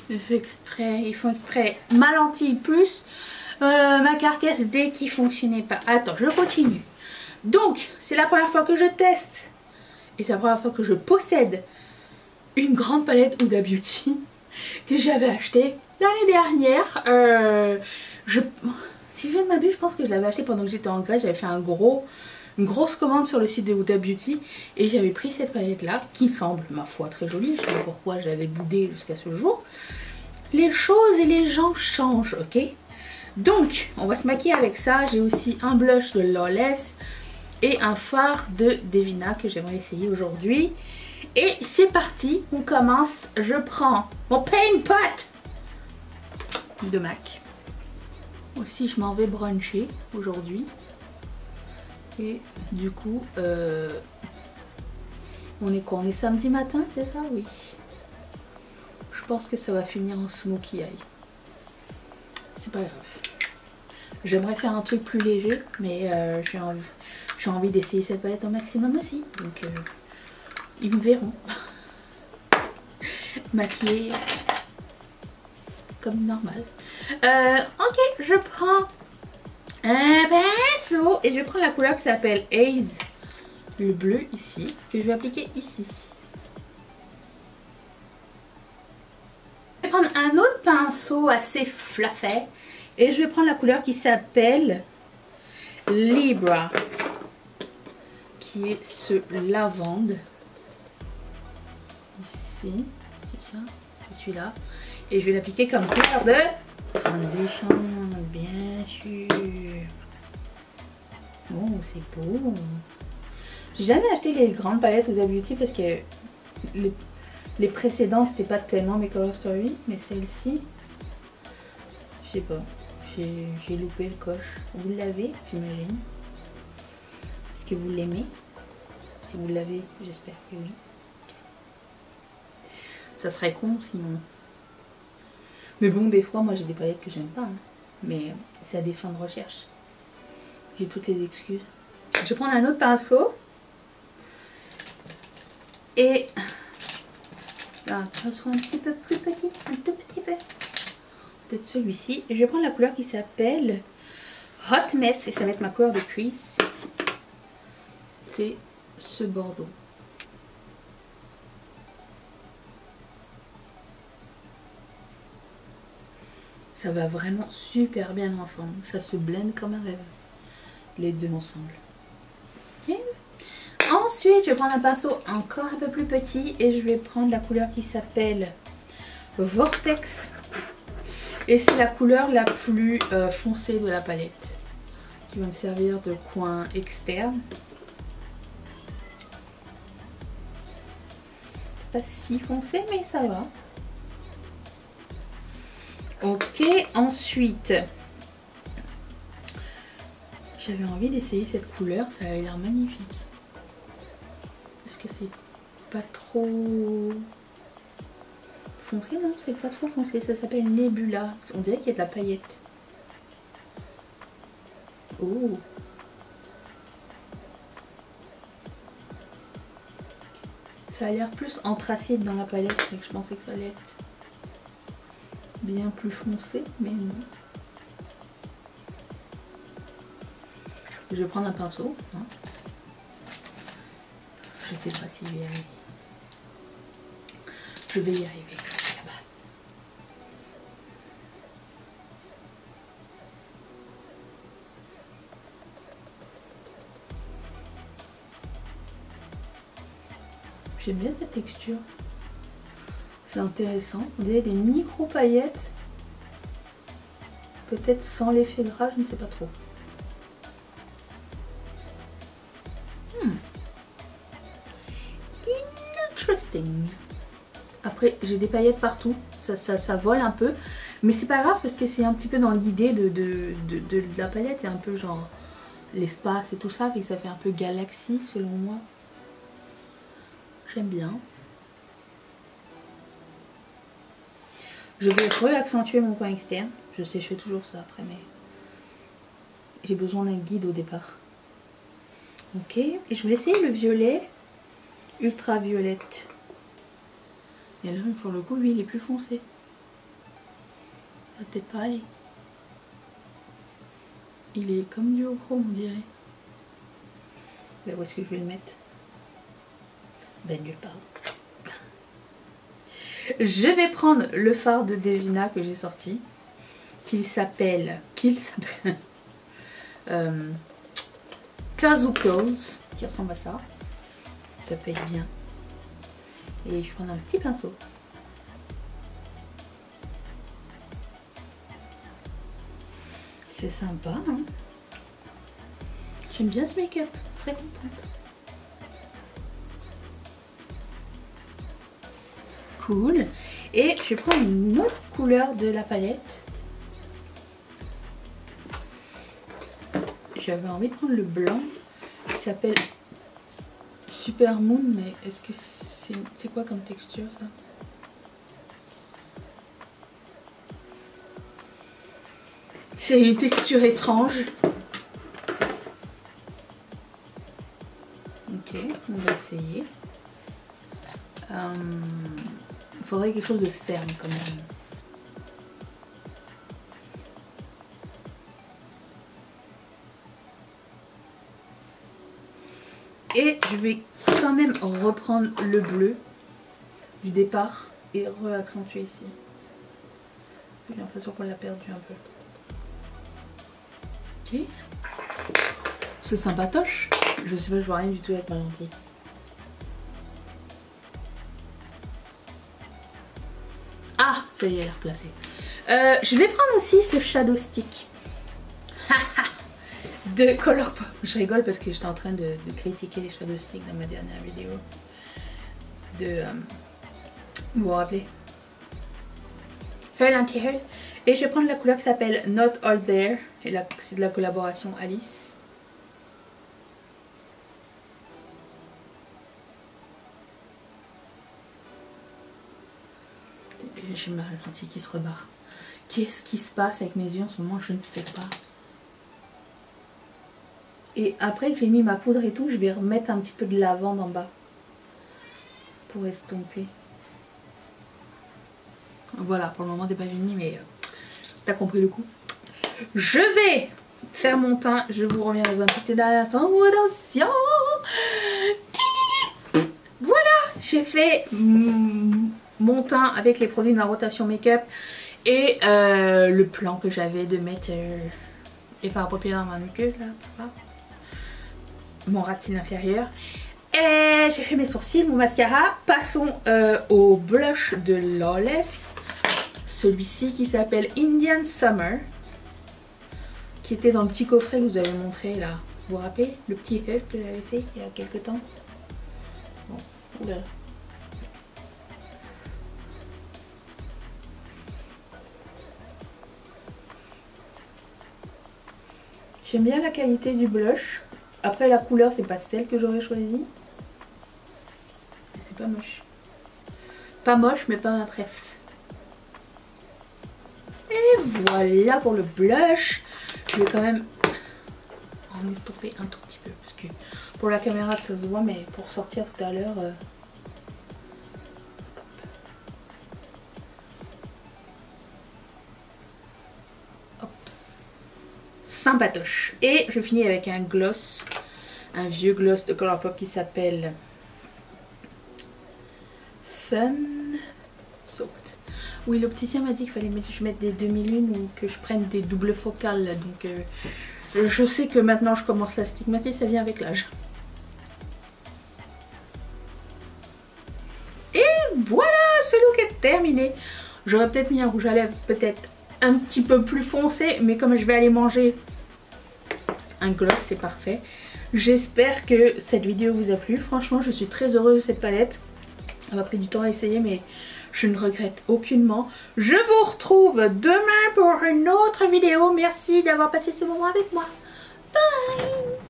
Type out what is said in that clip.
Ils font exprès. Ma lentille plus ma carcasse D qui fonctionnait pas. Attends, je continue. Donc, c'est la première fois que je teste. Et c'est la première fois que je possède une grande palette Huda Beauty que j'avais achetée l'année dernière. Si je ne m'abuse, je pense que je l'avais acheté pendant que j'étais en Grèce. J'avais fait une grosse commande sur le site de Huda Beauty et j'avais pris cette palette là qui semble, ma foi, très jolie. Je sais pas pourquoi je l'avais boudée jusqu'à ce jour. Les choses et les gens changent, ok? Donc, on va se maquiller avec ça. J'ai aussi un blush de Lawless et un fard de Devina que j'aimerais essayer aujourd'hui. Et c'est parti, on commence. Je prends mon paint pot de MAC. Aussi, je m'en vais bruncher aujourd'hui. Et du coup, on est quoi? On est samedi matin, c'est ça? Oui. Je pense que ça va finir en smokey eye. C'est pas grave. J'aimerais faire un truc plus léger, mais j'ai envie d'essayer cette palette au maximum aussi. Donc, ils me verront. Maquillée comme normal. Ok, je prends un pinceau et je prends la couleur qui s'appelle Haze, le bleu ici, que je vais appliquer ici. Je vais prendre un autre pinceau assez fluffy et je vais prendre la couleur qui s'appelle Libra, qui est ce lavande ici, c'est ça, c'est celui-là, et je vais l'appliquer comme couleur de transition, bien sûr. Oh, c'est beau. J'ai jamais acheté les grandes palettes Huda Beauty parce que les précédents c'était pas tellement mes Color Story, mais celle-ci, je sais pas, j'ai loupé le coche. Vous l'avez, j'imagine. Est-ce que vous l'aimez? Si vous l'avez, j'espère que oui. Ça serait con sinon. Mais bon, des fois, moi j'ai des palettes que j'aime pas. Hein. Mais c'est à des fins de recherche. J'ai toutes les excuses. Je vais prendre un autre pinceau. Et un pinceau un petit peu plus petit, un tout petit peu. Peut-être celui-ci. Je vais prendre la couleur qui s'appelle Hot Mess. Et ça va être ma couleur de crease. C'est ce bordeaux. Ça va vraiment super bien ensemble. Ça se blende comme un rêve. Les deux ensemble. Ok. Ensuite, je vais prendre un pinceau encore un peu plus petit. Et je vais prendre la couleur qui s'appelle Vortex. Et c'est la couleur la plus foncée de la palette. Qui va me servir de coin externe. C'est pas si foncé, mais ça va. Ok, ensuite, j'avais envie d'essayer cette couleur, ça avait l'air magnifique. Est-ce que c'est pas trop foncé? Non, c'est pas trop foncé, ça s'appelle Nebula. On dirait qu'il y a de la paillette. Oh! Ça a l'air plus anthracite dans la palette, mais je pensais que ça allait être bien plus foncé, mais non. Je vais prendre un pinceau. Hein. Je sais pas si je vais y arriver. Je vais y arriver. Là-bas. J'aime bien cette texture. C'est intéressant. On dirait des micro paillettes. Peut-être sans l'effet gras, je ne sais pas trop. Interesting. Après, j'ai des paillettes partout. Ça vole un peu. Mais c'est pas grave parce que c'est un petit peu dans l'idée de la palette. C'est un peu genre l'espace et tout ça. Et ça fait un peu galaxie selon moi. J'aime bien. Je vais réaccentuer mon coin externe. Je sais, je fais toujours ça après, mais j'ai besoin d'un guide au départ. Ok, et je vais essayer le violet ultraviolette. Et là, pour le coup, lui, il est plus foncé. va peut-être pas aller. Il est comme du pro, on dirait. Mais où est-ce que je vais le mettre? Ben nulle part. Je vais prendre le fard de Devina que j'ai sorti. Qu'il s'appelle Kazookos, qui ressemble à ça. Ça paye bien. Et je vais prendre un petit pinceau. C'est sympa, hein. J'aime bien ce make-up, très contente. Cool. Et je vais prendre une autre couleur de la palette. J'avais envie de prendre le blanc qui s'appelle Super Moon, mais est-ce que c'est quoi comme texture ça? C'est une texture étrange. Ok, on va essayer. Il faudrait quelque chose de ferme quand même. Et je vais quand même reprendre le bleu du départ et re-accentuer ici. J'ai l'impression qu'on l'a perdu un peu. Ok. C'est sympatoche. Je sais pas, je vois rien du tout avec ma lentille. Ah, ça y est, elle est replacée. Je vais prendre aussi ce Shadow Stick de Colourpop. Je rigole parce que j'étais en train de critiquer les Shadow Sticks dans ma dernière vidéo. Vous vous rappelez? Hull Anti-Hull. Et je vais prendre la couleur qui s'appelle Not All There. Et là, c'est de la collaboration Alice. J'ai ma lentille qui se rebarre. Qu'est-ce qui se passe avec mes yeux en ce moment? Je ne sais pas. Et après que j'ai mis ma poudre et tout, je vais remettre un petit peu de lavande en bas. Pour estomper. Voilà, pour le moment c'est pas fini, mais t'as compris le coup. Je vais faire mon teint. Je vous reviens dans un petit instant. Voilà, j'ai fait mon teint avec les produits de ma rotation make-up et le plan que j'avais de mettre les fards à paupières dans ma muqueuse là, mon ras de cils inférieur. Et j'ai fait mes sourcils, mon mascara. Passons au blush de Lawless, celui-ci qui s'appelle Indian Summer, qui était dans le petit coffret que vous avez montré là. Vous vous rappelez le petit œuf que j'avais fait il y a quelques temps? Bon, oula. J'aime bien la qualité du blush. Après la couleur c'est pas celle que j'aurais choisie. C'est pas moche. Pas moche mais pas ma préf. Et voilà pour le blush. Je vais quand même en estomper un tout petit peu. Parce que pour la caméra ça se voit, mais pour sortir tout à l'heure... sympatoche. Et je finis avec un gloss, un vieux gloss de Colourpop qui s'appelle Sun Soaked. Oui, l'opticien m'a dit qu'il fallait que je mette des demi-lunes ou que je prenne des doubles focales, donc je sais que maintenant je commence à stigmatiser, ça vient avec l'âge. Et voilà, ce look est terminé. J'aurais peut-être mis un rouge à lèvres peut-être un petit peu plus foncé, mais comme je vais aller manger un gloss, c'est parfait. J'espère que cette vidéo vous a plu. Franchement, je suis très heureuse de cette palette. Elle m'a pris du temps à essayer, mais je ne regrette aucunement. Je vous retrouve demain pour une autre vidéo. Merci d'avoir passé ce moment avec moi. Bye!